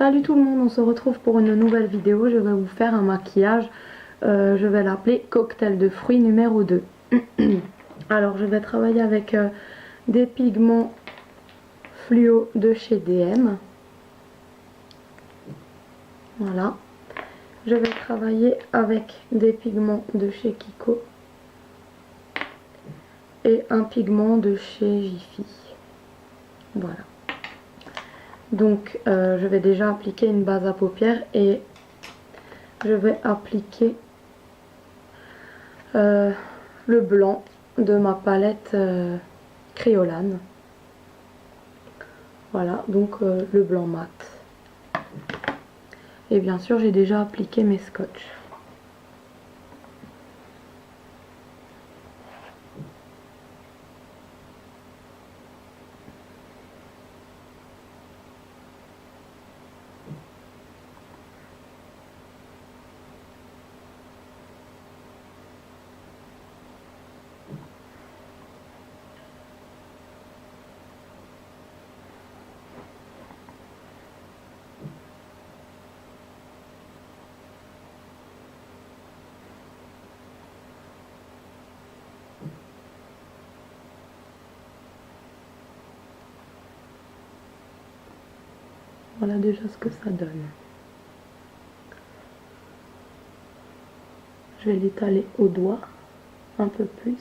Salut tout le monde, on se retrouve pour une nouvelle vidéo. Je vais vous faire un maquillage, je vais l'appeler cocktail de fruits numéro 2. Alors je vais travailler avec des pigments fluo de chez DM. Voilà. Je vais travailler avec des pigments de chez Kiko et un pigment de chez Jiffy. Voilà. Donc je vais déjà appliquer une base à paupières et je vais appliquer le blanc de ma palette Créolane. Voilà, donc le blanc mat. Et bien sûr, j'ai déjà appliqué mes scotch. Voilà déjà ce que ça donne. Je vais l'étaler au doigt un peu plus.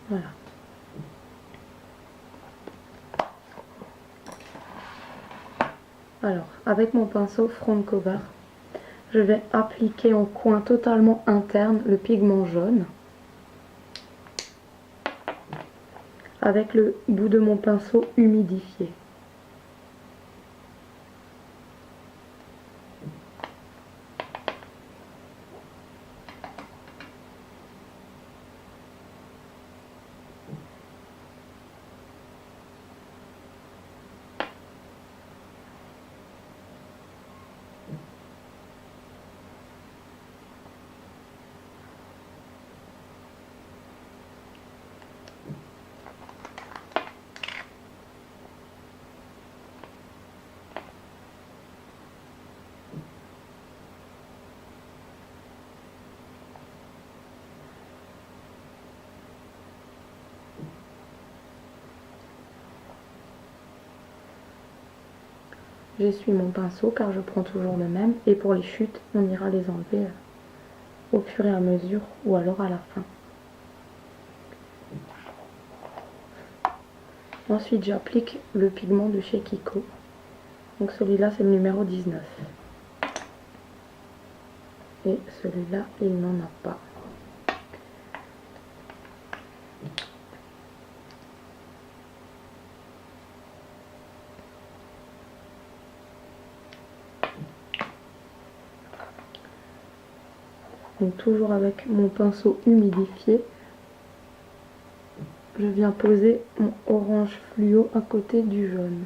Voilà. Alors, avec mon pinceau front cover, je vais appliquer en coin totalement interne le pigment jaune. Avec le bout de mon pinceau humidifié. J'essuie mon pinceau car je prends toujours le même. Et pour les chutes, on ira les enlever au fur et à mesure ou alors à la fin. Ensuite, j'applique le pigment de chez Kiko. Donc celui-là, c'est le numéro 19. Et celui-là, il n'en a pas. Donc toujours avec mon pinceau humidifié, je viens poser mon orange fluo à côté du jaune.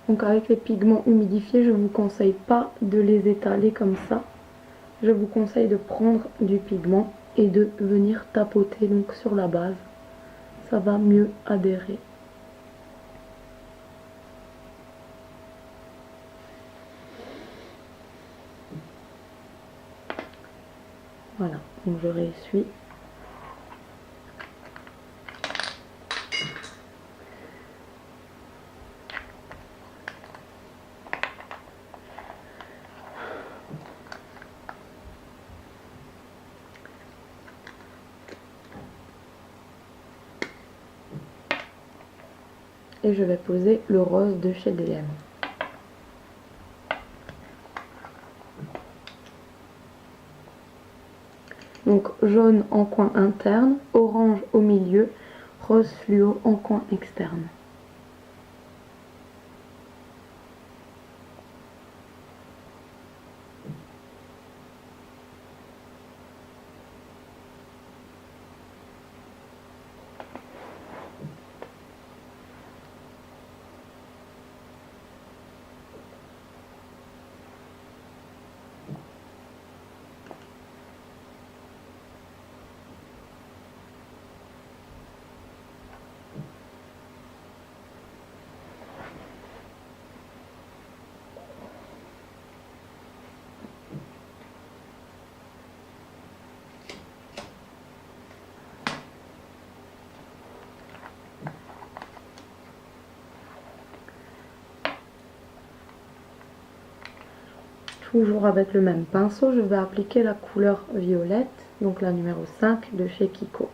Donc avec les pigments humidifiés, je ne vous conseille pas de les étaler comme ça. Je vous conseille de prendre du pigment et de venir tapoter donc sur la base. Ça va mieux adhérer. Voilà, donc je réessuie. Et je vais poser le rose de chez DM. Donc jaune en coin interne, orange au milieu, rose fluo en coin externe. Toujours avec le même pinceau, je vais appliquer la couleur violette, donc la numéro 5 de chez Kiko.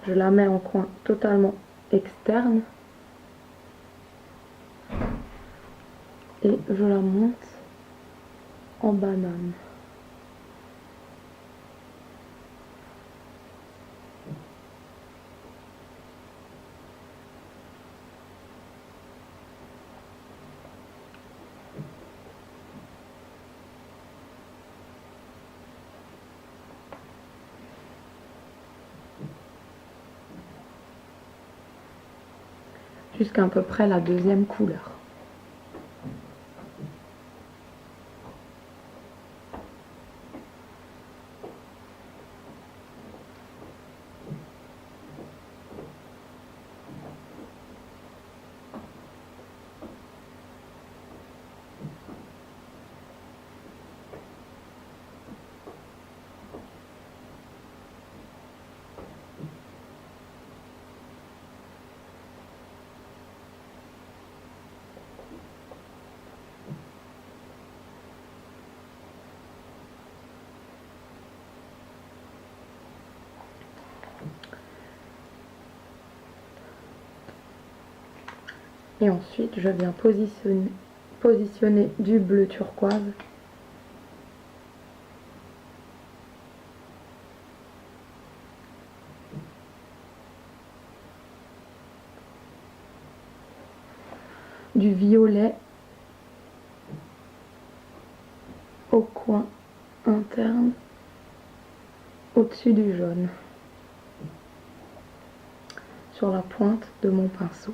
Je la mets en coin totalement externe et je la monte en banane. Jusqu'à peu près la deuxième couleur. Et ensuite, je viens positionner du bleu turquoise du violet au coin interne au-dessus du jaune sur la pointe de mon pinceau.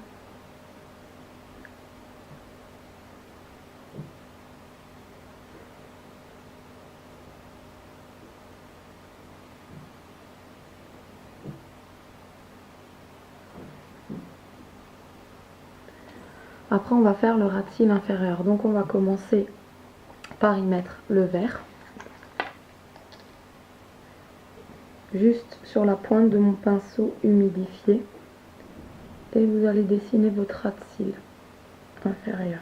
Après, on va faire le ras de cils inférieur. Donc, on va commencer par y mettre le vert. Juste sur la pointe de mon pinceau humidifié. Et vous allez dessiner votre ras de cils inférieur.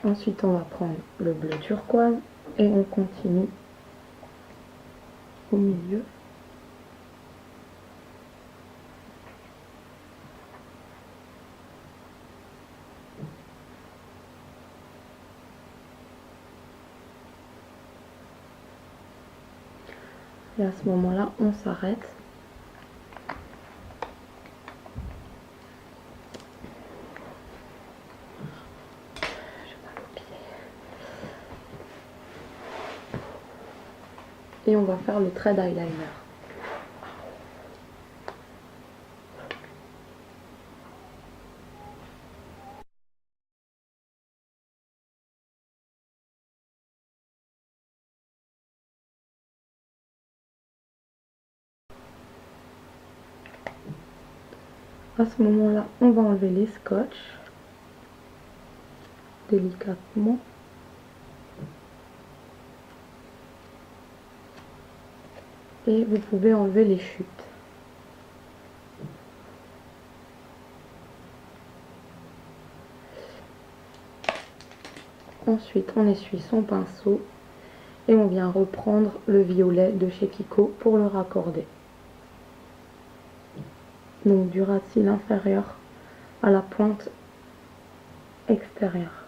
Ensuite, on va prendre le bleu turquoise et on continue au milieu. Et à ce moment-là, on s'arrête. Et on va faire le trait d'eyeliner. À ce moment-là, on va enlever les scotch délicatement. Et vous pouvez enlever les chutes. Ensuite, on essuie son pinceau et on vient reprendre le violet de chez Kiko pour le raccorder. Donc du ras de cils inférieur à la pointe extérieure.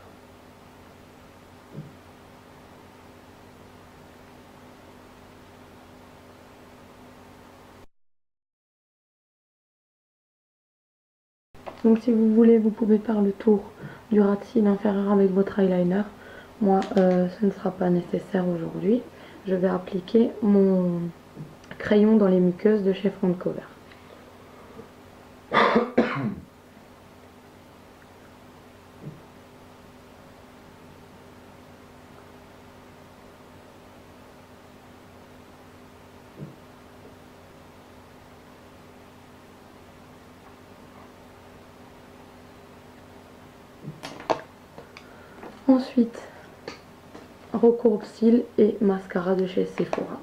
Donc si vous voulez, vous pouvez faire le tour du ras de cils inférieur avec votre eyeliner. Moi, ce ne sera pas nécessaire aujourd'hui. Je vais appliquer mon crayon dans les muqueuses de chez Front Cover. Ensuite, recourbe-cils et mascara de chez Sephora.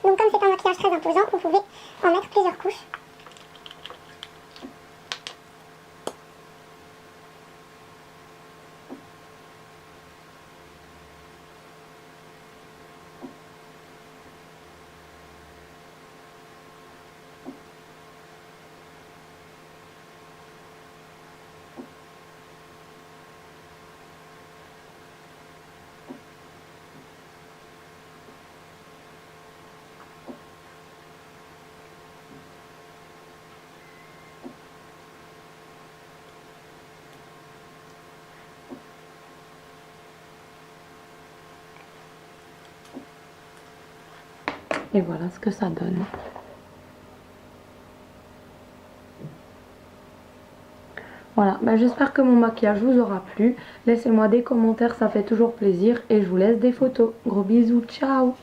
Donc comme c'est un maquillage très imposant, vous pouvez en mettre plusieurs couches. Et voilà ce que ça donne. Voilà, j'espère que mon maquillage vous aura plu. Laissez-moi des commentaires, ça fait toujours plaisir. Et je vous laisse des photos. Gros bisous, ciao!